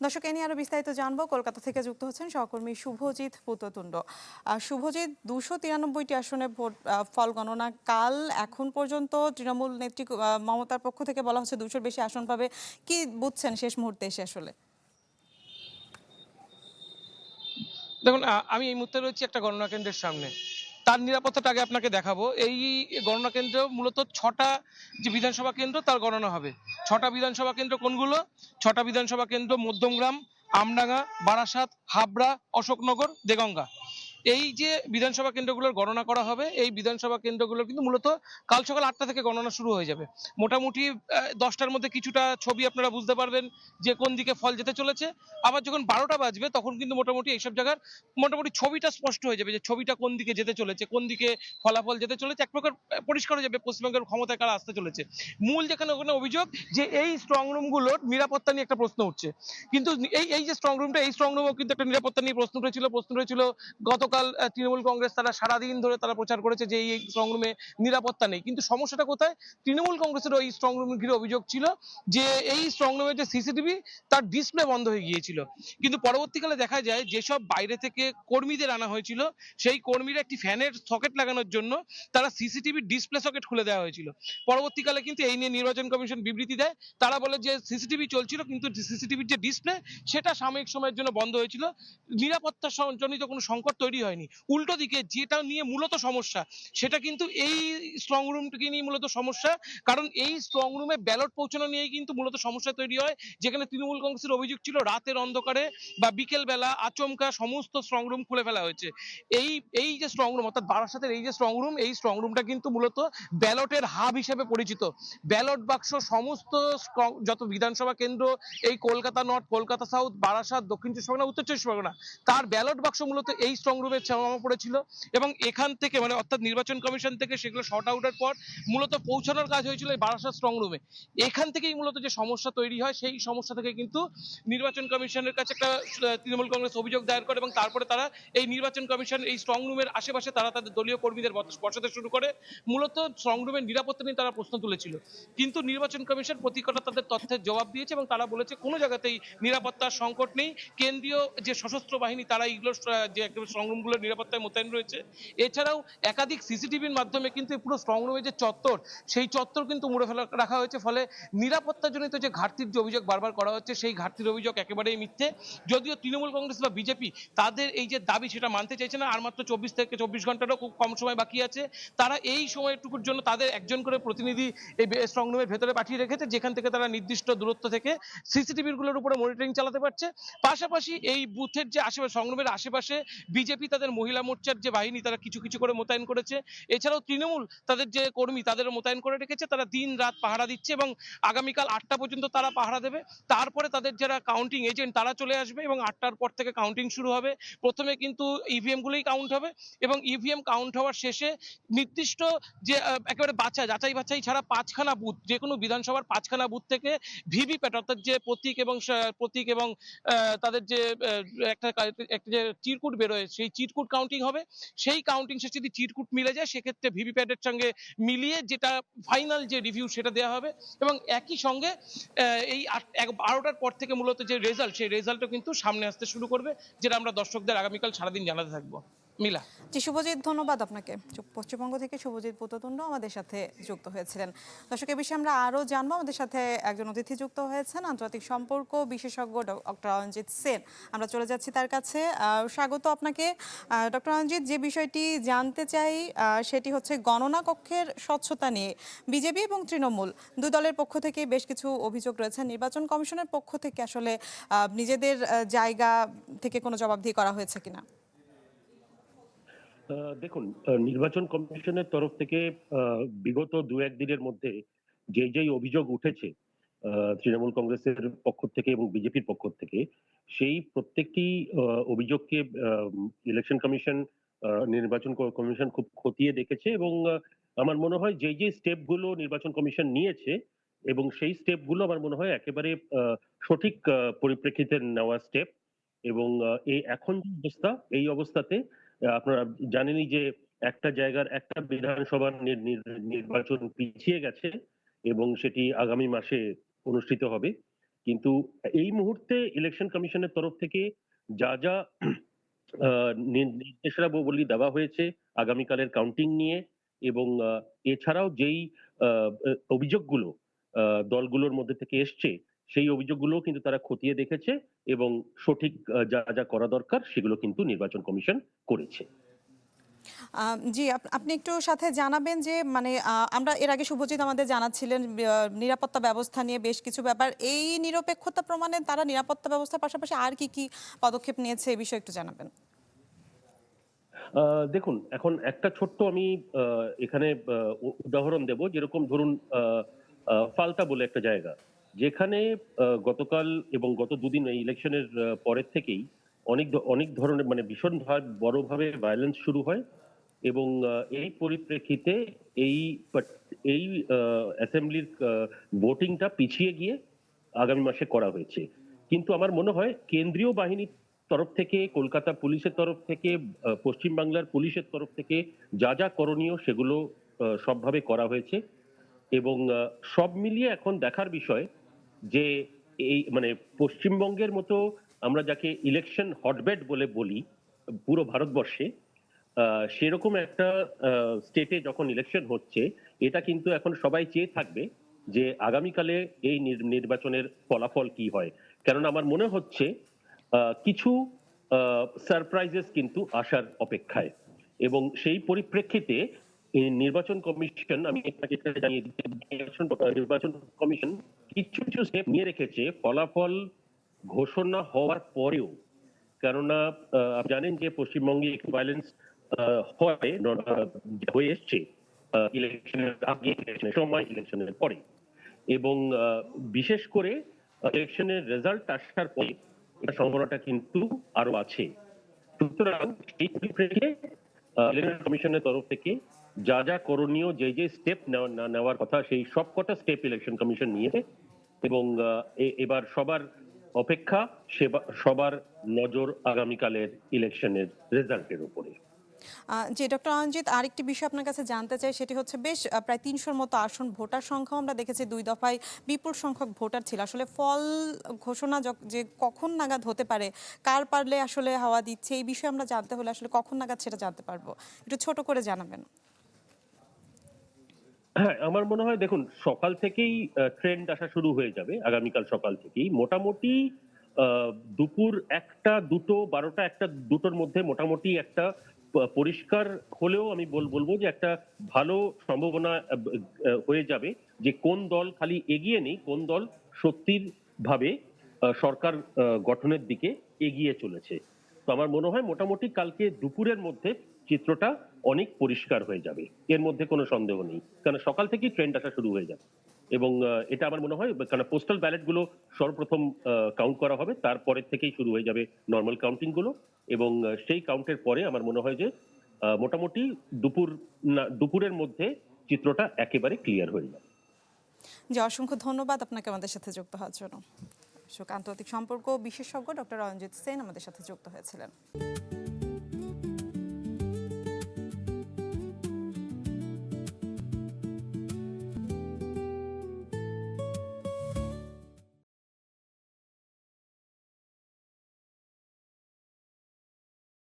দর্শক, এ নিয়ে আরো বিস্তারিত জানবো। কলকাতা থেকে যুক্ত হচ্ছেন সহকর্মী শুভজিৎ পুততুণ্ড। শুভজিৎ, 293টি আসনে ভোট ফল গণনা কাল। এখন পর্যন্ত তৃণমূল নেত্রী মমতার পক্ষ থেকে বলা হচ্ছে 200-র বেশি আসন পাবে। কি বুঝছেন শেষ মুহূর্তে এসে আসলে? দেখুন, আমি এই মুহূর্তে রয়েছি একটা গণনা কেন্দ্রের সামনে। তার নিরাপত্তাটা আগে আপনাকে দেখাবো। এই গণনা কেন্দ্র মূলত 6টা যে বিধানসভা কেন্দ্র তার গণনা হবে। 6টা বিধানসভা কেন্দ্র কোনগুলো? 6টা বিধানসভা কেন্দ্র মধ্যমগ্রাম, আমডাঙ্গা, বারাসাত, হাবড়া, অশোকনগর, দেগঙ্গা। এই যে বিধানসভা কেন্দ্রগুলোর গণনা করা হবে, এই বিধানসভা কেন্দ্রগুলো কিন্তু মূলত কাল সকাল 8টা থেকে গণনা শুরু হয়ে যাবে। মোটামুটি 10টার মধ্যে কিছুটা ছবি আপনারা বুঝতে পারবেন যে কোন দিকে ফল যেতে চলেছে। আবার যখন 12টা বাজবে তখন কিন্তু মোটামুটি এইসব জায়গার মোটামুটি ছবিটা স্পষ্ট হয়ে যাবে যে ছবিটা কোন দিকে যেতে চলেছে, কোন দিকে ফলাফল যেতে চলেছে। এক প্রকার পরিষ্কার হয়ে যাবে পশ্চিমবঙ্গের ক্ষমতায় কারা আসতে চলেছে। মূল যেখানে ওখানে অভিযোগ যে এই স্ট্রং রুমগুলোর নিরাপত্তা নিয়ে একটা প্রশ্ন উঠছে। কিন্তু এই এই যে স্ট্রং রুমটা, এই স্ট্রং রুমও কিন্তু একটা নিরাপত্তা নিয়ে প্রশ্ন উঠেছিল গতকাল। তৃণমূল কংগ্রেস তারা সারাদিন ধরে তারা প্রচার করেছে যে এই স্ট্রং রুমে নিরাপত্তা নেই। কিন্তু সমস্যাটা কোথায়? তৃণমূল কংগ্রেসের ওই স্ট্রং রুম ঘিরে অভিযোগ ছিল যে এই স্ট্রং রুমের যে সিসিটিভি তার ডিসপ্লে বন্ধ হয়ে গিয়েছিল। কিন্তু পরবর্তীকালে দেখা যায় যেসব বাইরে থেকে কর্মীদের আনা হয়েছিল, সেই কর্মীরা একটি ফ্যানের সকেট লাগানোর জন্য তারা সিসিটিভির ডিসপ্লে সকেট খুলে দেওয়া হয়েছিল। পরবর্তীকালে কিন্তু এই নিয়ে নির্বাচন কমিশন বিবৃতি দেয়। তারা বলে যে সিসিটিভি চলছিল কিন্তু সিসিটিভির যে ডিসপ্লে সেটা সাময়িক সময়ের জন্য বন্ধ হয়েছিল। নিরাপত্তা জনিত কোনো সংকট তৈরি হয়নি। উল্টো দিকে যেটা নিয়ে মূলত সমস্যা, সেটা কিন্তু এই স্ট্রং রুমটিকে নিয়ে মূলত সমস্যা। কারণ এই স্ট্রং রুমে ব্যালট পৌঁছানো নিয়েই কিন্তু মূলত সমস্যা তৈরি হয়। যেখানে তৃণমূল কংগ্রেসের অভিযোগ ছিল রাতের অন্ধকারে বা বিকেল বেলা আচমকা সমস্ত স্ট্রং রুম খুলে ফেলা হয়েছে। এই এই যে স্ট্রং রুম অর্থাৎ বারাসাতের এই যে স্ট্রং রুম, এই স্ট্রং রুমটা কিন্তু মূলত ব্যালটের হাব হিসেবে পরিচিত। ব্যালট বাক্স সমস্ত যত বিধানসভা কেন্দ্র, এই কলকাতা নর্থ, কলকাতা সাউথ, বারাসাত, দক্ষিণ চব্বিশ পরগনা, উত্তর চব্বিশ পরগনা, তার ব্যালট বাক্স মূলত এই স্ট্রং রুমে জমা পড়েছিল। এবং এখান থেকে মানে অর্থাৎ নির্বাচন কমিশন থেকে সেগুলো শর্ট আউটের পর মূলত পৌঁছানোর কাজ হয়েছিল এই বারাসাত স্ট্রং রুমে। এখান থেকেই মূলত যে সমস্যা তৈরি হয়, সেই সমস্যা থেকে কিন্তু নির্বাচন কমিশনের কাছে একটা তৃণমূল কংগ্রেস অভিযোগ দায়ের করে এবং তারপরে তারা এই নির্বাচন কমিশন এই স্ট্রং রুমের আশেপাশে তারা তাদের দলীয় কর্মীদের বসাতে শুরু করে। মূলত স্ট্রং রুমের নিরাপত্তা নিয়ে তারা প্রশ্ন তুলেছিল। কিন্তু নির্বাচন কমিশন প্রতিকটা তাদের তথ্যের জবাব দিয়েছে এবং তারা বলেছে কোনো জায়গাতেই নিরাপত্তার সংকট নেই। কেন্দ্রীয় যে সশস্ত্র বাহিনী তারা এইগুলো যে স্ট্রং রুমগুলোর নিরাপত্তায় মোতায়েন রয়েছে। এছাড়াও একাধিক সিসিটিভির মাধ্যমে কিন্তু পুরো স্ট্রং রুমের যে চত্বর, সেই চত্বর কিন্তু মুড়ে ফেলা রাখা হয়েছে। ফলে নিরাপত্তাজনিত যে ঘাটতির যে অভিযোগ বারবার করা হচ্ছে, সেই ঘাটতির অভিযোগ একেবারেই মিথ্যে। যদিও তৃণমূল কংগ্রেস বা বিজেপি তাদের এই যে দাবি সেটা মানতে চাইছে না। আর মাত্র 24 ঘন্টারও খুব কম সময় বাকি আছে। তারা এই সময়টুকুর জন্য তাদের একজন করে প্রতিনিধি এই স্ট্রং রুমের ভেতরে পাঠিয়ে রেখেছে, যেখান থেকে তারা নির্দিষ্ট দূরত্ব থেকে সিসিটিভি গুলোর উপরে মনিটরিং চালাতে পারছে। পাশাপাশি এই বুথের যে আশেপাশে স্ট্রং রুমের আশেপাশে বিজেপি তাদের মহিলা মোর্চার যে বাহিনী তারা কিছু কিছু করে মোতায়েন করেছে। এছাড়াও তৃণমূল তাদের যে কর্মী তাদের মোতায়েন করে রেখেছে। তারা দিন রাত পাহারা দিচ্ছে এবং আগামীকাল 8টা পর্যন্ত তারা পাহারা দেবে। তারপরে তাদের যারা কাউন্টিং এজেন্ট তারা চলে আসবে এবং 8টার পর থেকে কাউন্টিং শুরু হবে। প্রথমে কিন্তু ইভিএম গুলোই কাউন্ট হবে এবং ইভিএম কাউন্ট হওয়ার শেষে নির্দিষ্ট যে একেবারে যাচাই বাছাই ছাড়া 5খানা বুথ, যে কোনো বিধানসভার 5খানা বুথ থেকে ভিভিপ্যাট অর্থাৎ যে প্রতীক এবং তাদের যে একটা একটা যে চিরকুট বেরোয়, সেই চিরকুট কাউন্টিং হবে। সেই কাউন্টিং শেষে যদি চিরকুট মিলে যায় সেক্ষেত্রে ভিভিপ্যাটের সঙ্গে মিলিয়ে যেটা ফাইনাল যে রিভিউ সেটা দেওয়া হবে। এবং একই সঙ্গে এই 12টার পর থেকে মূলত যে রেজাল্ট, সেই রেজাল্টও কিন্তু সামনে আসতে শুরু করবে, যেটা আমরা দর্শকদের আগামীকাল সারাদিন জানাতে থাকবো। মিলা। জি শুভজিৎ, ধন্যবাদ আপনাকে। পশ্চিমবঙ্গ থেকে শুভজিৎ পুততুণ্ড আমাদের সাথে যুক্ত হয়েছিলেন। দর্শক, এ বিষয়ে আমরা আরও জানবো। আমাদের সাথে একজন অতিথি যুক্ত হয়েছেন, আন্তর্জাতিক সম্পর্ক বিশেষজ্ঞ ডক্টর রঞ্জিত সেন। আমরা চলে যাচ্ছি তার কাছে। স্বাগত আপনাকে। ডক্টর রঞ্জিত, যে বিষয়টি জানতে চাই সেটি হচ্ছে গণনা কক্ষের স্বচ্ছতা নিয়ে বিজেপি এবং তৃণমূল দুই দলের পক্ষ থেকে বেশ কিছু অভিযোগ রয়েছে। নির্বাচন কমিশনের পক্ষ থেকে আসলে নিজেদের জায়গা থেকে কোনো জবাবদিহি করা হয়েছে কিনা? দেখুন, নির্বাচন কমিশনের তরফ থেকে বিগত দু একদিনের মধ্যে যেই অভিযোগ উঠেছে তৃণমূল কংগ্রেসের পক্ষ থেকে এবং বিজেপির পক্ষ থেকে, সেই প্রত্যেকটি অভিযোগকে ইলেকশন কমিশন, নির্বাচন কমিশন খুব খতিয়ে দেখেছে এবং আমার মনে হয় যে স্টেপ গুলো নির্বাচন কমিশন নিয়েছে এবং সেই স্টেপ গুলো আমার মনে হয় একেবারে সঠিক পরিপ্রেক্ষিতে নেওয়া স্টেপ। এবং এই এখন যে অবস্থা, এই অবস্থাতে আপনারা জানেনই যে একটা জায়গার একটা বিধানসভার নির্বাচন পিছিয়ে গেছে এবং সেটি আগামী মাসে অনুষ্ঠিত হবে। কিন্তু এই মুহূর্তে ইলেকশন কমিশনের তরফ থেকে যা যা নির্দেশনাবলী দেওয়া হয়েছে আগামীকালের কাউন্টিং নিয়ে, এবং এছাড়াও যেই অভিযোগগুলো দলগুলোর মধ্যে থেকে এসছে, সেই অভিযোগগুলো কিন্তু তারা খতিয়ে দেখেছে এবং সঠিক যা যা করা দরকার সেগুলো কিন্তু নির্বাচন কমিশন করেছে। জি, আপনি একটু সাথে জানাবেন যে মানে আমরা এর আগে শুভজিৎ আমাদের জানাচ্ছিলেন নিরাপত্তা ব্যবস্থা নিয়ে বেশ কিছু ব্যাপার। এই নিরপেক্ষতা প্রমাণে তারা নিরাপত্তা ব্যবস্থার পাশাপাশি আর কি কি পদক্ষেপ নিয়েছে এই বিষয়ে একটু জানাবেন। দেখুন, এখন একটা ছোট্ট আমি এখানে উদাহরণ দেব। যেরকম ধরুন ফালতা বলে একটা জায়গা, যেখানে গতকাল এবং গত দুদিন এই ইলেকশনের পরের থেকেই অনেক ধরনের মানে ভীষণ বড়ভাবে ভায়োলেন্স শুরু হয়, এবং এই পরিপ্রেক্ষিতে এই এই অ্যাসেম্বলির ভোটিংটা পিছিয়ে গিয়ে আগামী মাসে করা হয়েছে। কিন্তু আমার মনে হয় কেন্দ্রীয় বাহিনীর তরফ থেকে, কলকাতা পুলিশের তরফ থেকে, পশ্চিমবাংলার পুলিশের তরফ থেকে যা যা করণীয় সেগুলো সবভাবে করা হয়েছে, এবং সব মিলিয়ে এখন দেখার বিষয় যে এই মানে পশ্চিমবঙ্গের মতো আমরা যাকে ইলেকশন হটবেড বলে বলি পুরো ভারতবর্ষে, সেরকম একটা স্টেটে যখন ইলেকশন হচ্ছে, এটা কিন্তু এখন সবাই চেয়ে থাকবে যে আগামীকালে এই নির্বাচনের ফলাফল কি হয়। কেননা আমার মনে হচ্ছে কিছু সারপ্রাইজেস কিন্তু আসার অপেক্ষায়, এবং সেই পরিপ্রেক্ষিতে এই নির্বাচন কমিশন, আমি আপনাকে এটা জানিয়ে দিচ্ছি, নির্বাচন কমিশন কিছু কিছু স্টেপ নিয়ে রেখেছে ফলাফল ঘোষণা হওয়ার পরেও। কেননা আপনি জানেন যে পশ্চিমবঙ্গে একটু ভায়োলেন্স হয়ে এসছে ইলেকশনের আগে, ইলেকশনের সময়, ইলেকশনের পরে, এবং বিশেষ করে ইলেকশনের রেজাল্ট আসার পরে এটা সম্ভাবনাটা কিন্তু আরো আছে। সুতরাং এই পরিপ্রেক্ষিতে ইলেকশন কমিশনের তরফ থেকে যা যা করণীয়, যে যে স্টেপ নেওয়ার কথা, সেই সবকটা স্টেপ ইলেকশন কমিশন নিয়েছে, এবং এবার সবার অপেক্ষা, সবার নজর আগামীকালের ইলেকশনের রেজাল্টের উপরে। জি, ডক্টর অঞ্জিত, আরেকটি বিষয় আপনার কাছে জানতে চাই, সেটি হচ্ছে বেশ প্রায় ৩০০-র মতো আসন, ভোটার সংখ্যাও আমরা দেখেছি ২ দফায় বিপুল সংখ্যক ভোটার ছিল। আসলে ফল ঘোষণা যে কখন নাগাদ হতে পারে, কার পারলে আসলে হাওয়া দিচ্ছে, এই বিষয়ে আমরা জানতে হলে আসলে কখন নাগাদ সেটা জানতে পারবো, একটু ছোট করে জানাবেন। হ্যাঁ, আমার মনে হয় দেখুন সকাল থেকেই ট্রেন্ড আসা শুরু হয়ে যাবে। আগামীকাল সকাল থেকেই মোটামুটি দুপুর ১টা ২টো ১২টা ১টা ২টোর মধ্যে মোটামুটি একটা পরিষ্কার হলেও আমি বলবো যে একটা ভালো সম্ভাবনা হয়ে যাবে যে কোন দল খালি এগিয়ে নেই, কোন দল সত্যির ভাবে সরকার গঠনের দিকে এগিয়ে চলেছে। তো আমার মনে হয় মোটামুটি কালকে দুপুরের মধ্যে চিত্রটা অনেক পরিষ্কার হয়ে যাবে, এর মধ্যে কোনো সন্দেহ নেই। কারণ সকাল থেকেই ট্রেন্ড আসা শুরু হয়ে যাবে, এবং এটা আমার মনে হয় কারণ পোস্টাল ব্যালট গুলো সর্বপ্রথম কাউন্ট করা হবে, তারপরে থেকেই শুরু হয়ে যাবে নর্মাল কাউন্টিং গুলো, এবং সেই কাউন্টের পরে আমার মনে হয় যে মোটামুটি দুপুরের মধ্যে চিত্রটা একেবারে ক্লিয়ার হয়ে যাবে। জি, অসংখ্য ধন্যবাদ আপনাকে আমাদের সাথে যুক্ত হওয়ার জন্য। আন্তর্জাতিক সম্পর্ক বিশেষজ্ঞ ডক্টর রঞ্জিত সেন আমাদের সাথে যুক্ত হয়েছিলেন।